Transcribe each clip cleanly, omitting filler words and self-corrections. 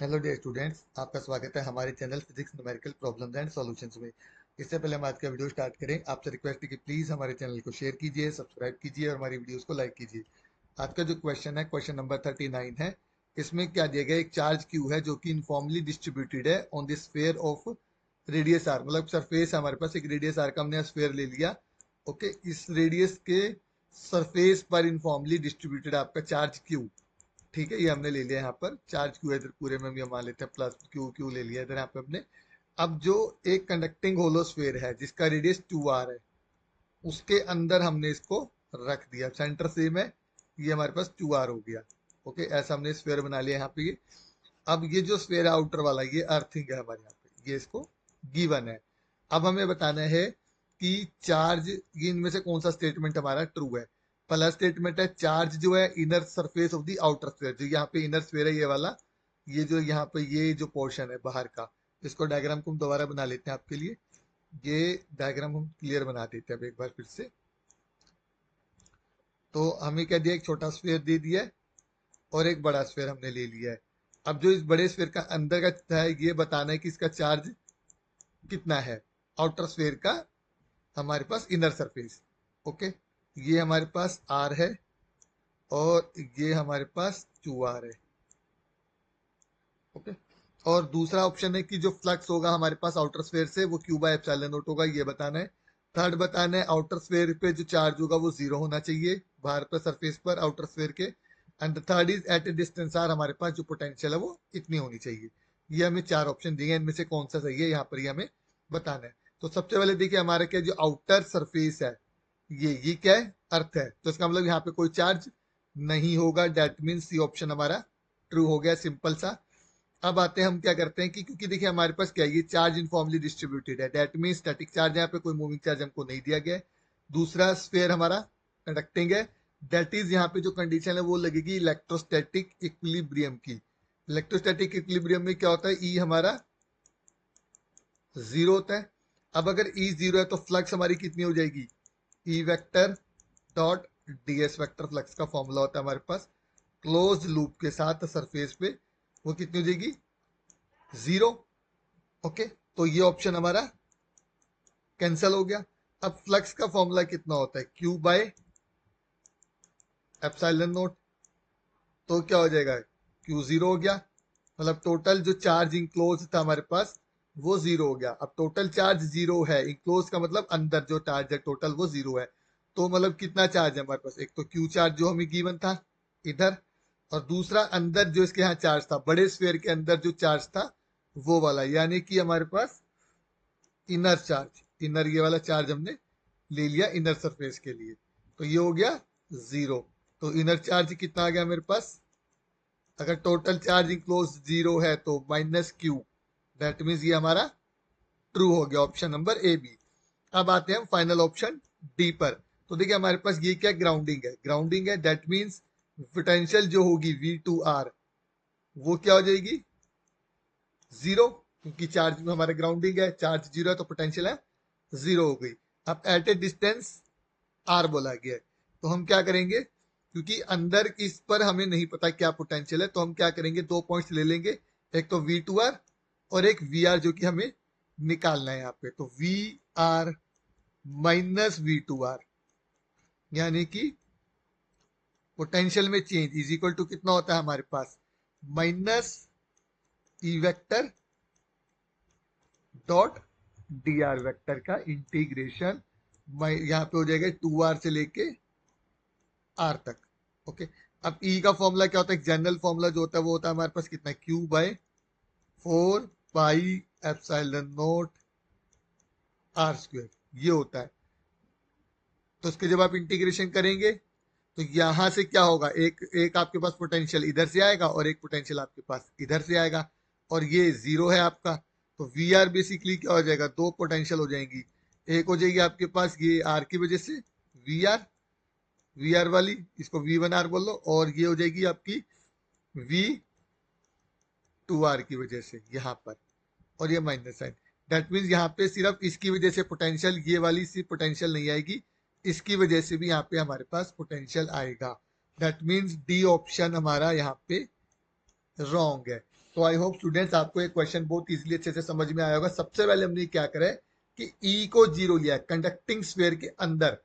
Hello dear students, आपका स्वागत है हमारे channel physics numerical problems and solutions में। इससे पहले हम आज का वीडियो स्टार्ट करें, आपसे रिक्वेस्ट है कि प्लीज़ हमारे चैनल को शेयर कीजिए, सब्सक्राइब कीजिए और हमारी वीडियोस को लाइक कीजिए। आज का जो क्वेश्चन है, क्वेश्चन नंबर 39 है। इसमें क्या दिया गया, एक चार्ज क्यू है जो कि इनफॉर्मली डिस्ट्रीब्यूटेड है on the sphere of radius R. मतलब सरफेस है हमारे पास, एक रेडियस आर का हमने स्फीयर ले लिया। ओके, इस रेडियस के सरफेस पर इनफॉर्मली डिस्ट्रीब्यूटेड आपका चार्ज क्यू। ठीक है, ये हमने ले लिया यहाँ पर चार्ज क्यू है, इधर पूरे में हम ये मान लेते हैं प्लस क्यू क्यू ले लिया इधर यहाँ पे हमने। अब जो एक कंडक्टिंग होलोस्फेयर है जिसका रेडियस 2r है, उसके अंदर हमने इसको रख दिया सेंटर से में। ये हमारे पास 2r हो गया। ओके, ऐसा हमने स्फेयर बना लिया यहाँ पे। ये अब ये जो स्फेयर है आउटर वाला, ये अर्थिंग है हमारे यहाँ पे, ये इसको गिवन है। अब हमें बताना है कि चार्ज, ये इनमें से कौन सा स्टेटमेंट हमारा ट्रू है। पहला स्टेटमेंट है चार्ज जो है inner surface of the outer sphere, जो यहाँ पे इनर स्फीयर है ये वाला, ये जो यहाँ पे ये जो पोर्शन है बाहर का, इसको डायग्राम को हम दोबारा बना लेते हैं आपके लिए। ये डायग्राम हम क्लियर बना देते हैं अब एक बार फिर से। तो हमें क्या दिया, एक छोटा स्फीयर दे दिया है और एक बड़ा स्फीयर हमने ले लिया है। अब जो इस बड़े स्फीयर का अंदर का है, ये बताना है कि इसका चार्ज कितना है आउटर स्फीयर का, हमारे पास इनर सरफेस। ओके, ये हमारे पास आर है और ये हमारे पास 2r है। ओके, और दूसरा ऑप्शन है कि जो फ्लक्स होगा हमारे पास आउटर स्फीयर से, वो क्यू बाय एप्सिलॉन नॉट होगा, ये बताना है। थर्ड बताना है आउटर स्फीयर पे जो चार्ज होगा वो जीरो होना चाहिए बाहर पर सरफेस पर आउटर स्फीयर के। And third is at a distance R, हमारे पास जो पोटेंशियल है वो इतनी होनी चाहिए। ये हमें चार ऑप्शन दिए हैं, इनमें से कौन सा सही है यहाँ पर ये हमें बताना है। तो सबसे पहले देखिए, हमारा क्या जो आउटर सरफेस है, ये क्या है, अर्थ है, तो इसका मतलब यहाँ पे कोई चार्ज नहीं होगा। डेट मीन्स सी ऑप्शन हमारा ट्रू हो गया, सिंपल सा। अब आते हैं, हम क्या करते हैं कि क्योंकि देखिए हमारे पास क्या है, ये चार्ज इनफॉर्मली डिस्ट्रीब्यूटेड है, डेट मीन स्टैटिक चार्ज, यहाँ पे कोई मूविंग चार्ज हमको नहीं दिया गया है। दूसरा स्फीयर हमारा कंडक्टिंग है, डेट इज यहाँ पे जो कंडीशन है वो लगेगी इलेक्ट्रोस्टैटिक इक्विलिब्रियम की। इलेक्ट्रोस्टैटिक इक्विलिब्रियम में क्या होता है, ई हमारा जीरो होता है। अब अगर ई जीरो है तो फ्लक्स हमारी कितनी हो जाएगी, ई vector dot DS vector, flux का फॉर्मूला होता है हमारे पास क्लोज लूप के साथ सरफेस पे, वो कितनी हो जाएगी, जीरो। ओके, तो ये ऑप्शन हमारा कैंसिल हो गया। अब फ्लक्स का फॉर्मूला कितना होता है, क्यू बाय एप्सिलॉन नोट, तो क्या हो जाएगा, क्यू जीरो हो गया। मतलब टोटल जो चार्ज इंक्लोज था हमारे पास वो जीरो हो गया। अब टोटल चार्ज जीरो है, इंक्लोज का मतलब अंदर जो चार्ज है टोटल वो जीरो है। तो मतलब कितना चार्ज है हमारे पास, एक तो क्यू चार्ज जो हमें गिवन था इधर, और दूसरा अंदर जो इसके यहाँ चार्ज था, बड़े स्फीयर के अंदर जो चार्ज था वो वाला, यानी कि हमारे पास इनर चार्ज, इनर ये वाला चार्ज हमने ले लिया इनर सरफेस के लिए, तो ये हो गया जीरो। तो इनर चार्ज कितना आ गया मेरे पास, अगर टोटल चार्ज इंक्लोज जीरो है तो माइनस क्यू, दैट मीन्स ये हमारा ट्रू हो गया, ऑप्शन नंबर ए बी। अब आते हैं हम फाइनल ऑप्शन डी पर। तो देखिए हमारे पास ये क्या ग्राउंडिंग है, ग्राउंडिंग है, दैट मीन्स पोटेंशियल जो होगी V2R वो क्या हो जाएगी, जीरो, क्योंकि चार्ज में हमारे ग्राउंडिंग है, चार्ज जीरो है तो पोटेंशियल है जीरो हो गई। अब एट ए डिस्टेंस आर बोला गया है, तो हम क्या करेंगे, क्योंकि अंदर इस पर हमें नहीं पता क्या पोटेंशियल है, तो हम क्या करेंगे, दो पॉइंट्स ले लेंगे, एक तो V2R और एक VR जो कि हमें निकालना है यहाँ पे। तो VR माइनस V2R, यानी कि पोटेंशियल में चेंज इज इक्वल टू कितना होता है हमारे पास, minus e vector dot d r vector का इंटीग्रेशन, यहाँ पे हो जाएगा 2r से लेके r तक। ओके, अब E का फॉर्मूला क्या होता है, जनरल फॉर्मूला जो होता है वो होता है हमारे पास कितना, Q by 4 pi epsilon naught r square, ये होता है। तो इसके जब आप इंटीग्रेशन करेंगे तो यहां से क्या होगा, एक एक आपके पास पोटेंशियल इधर से आएगा और एक पोटेंशियल आपके पास इधर से आएगा, और ये जीरो है आपका। तो वी आर बेसिकली क्या हो जाएगा, दो पोटेंशियल हो जाएंगी, एक हो जाएगी आपके पास ये आर की वजह से वी आर वाली, इसको V1R बोल लो, और ये हो जाएगी आपकी V2R की वजह से यहाँ पर, और ये माइनस साइन। दैट मीन्स यहाँ पे सिर्फ इसकी वजह से पोटेंशियल, ये वाली सी पोटेंशियल नहीं आएगी, इसकी वजह से भी यहाँ पे हमारे पास पोटेंशियल आएगा। दैट मीन्स डी ऑप्शन हमारा यहाँ पे रॉन्ग है। तो आई होप स्टूडेंट्स आपको ये क्वेश्चन बहुत इजीली अच्छे से समझ में आया होगा। सबसे पहले हमने क्या करा है कि ई को जीरो लिया है कंडक्टिंग स्फीयर के अंदर,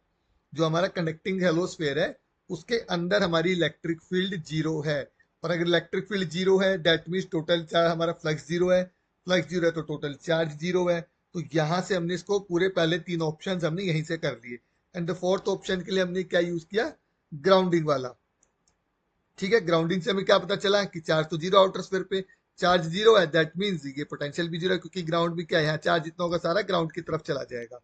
जो हमारा कंडक्टिंग हेलो स्फीयर है उसके अंदर हमारी इलेक्ट्रिक फील्ड जीरो है। और अगर इलेक्ट्रिक फील्ड जीरो है दैट मीन्स टोटल चार्ज हमारा फ्लक्स जीरो है, फ्लक्स जीरो है तो टोटल चार्ज जीरो है। तो यहां से हमने इसको पूरे पहले तीन ऑप्शंस हमने यहीं से कर लिए। एंड द फोर्थ ऑप्शन के लिए हमने क्या यूज किया, ग्राउंडिंग वाला। ठीक है, ग्राउंडिंग से हमें क्या पता चला कि चार्ज तो जीरो आउटर स्फीयर पे, चार्ज जीरो है दैट मींस ये पोटेंशियल भी जीरो है, क्योंकि ग्राउंड भी क्या है, यहाँ चार्ज जितना होगा सारा ग्राउंड की तरफ चला जाएगा।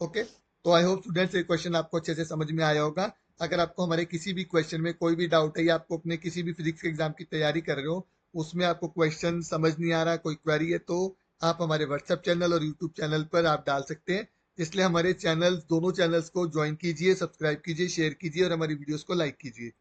ओके, तो आई होप स्टूडेंट्स ये क्वेश्चन आपको अच्छे से समझ में आया होगा। अगर आपको हमारे किसी भी क्वेश्चन में कोई भी डाउट है या आपको अपने किसी भी फिजिक्स के एग्जाम की तैयारी कर रहे हो, उसमें आपको क्वेश्चन समझ नहीं आ रहा, कोई क्वेरी है, तो आप हमारे व्हाट्सएप चैनल और यूट्यूब चैनल पर आप डाल सकते हैं। इसलिए हमारे चैनल दोनों चैनल्स को ज्वाइन कीजिए, सब्सक्राइब कीजिए, शेयर कीजिए और हमारी वीडियोस को लाइक कीजिए।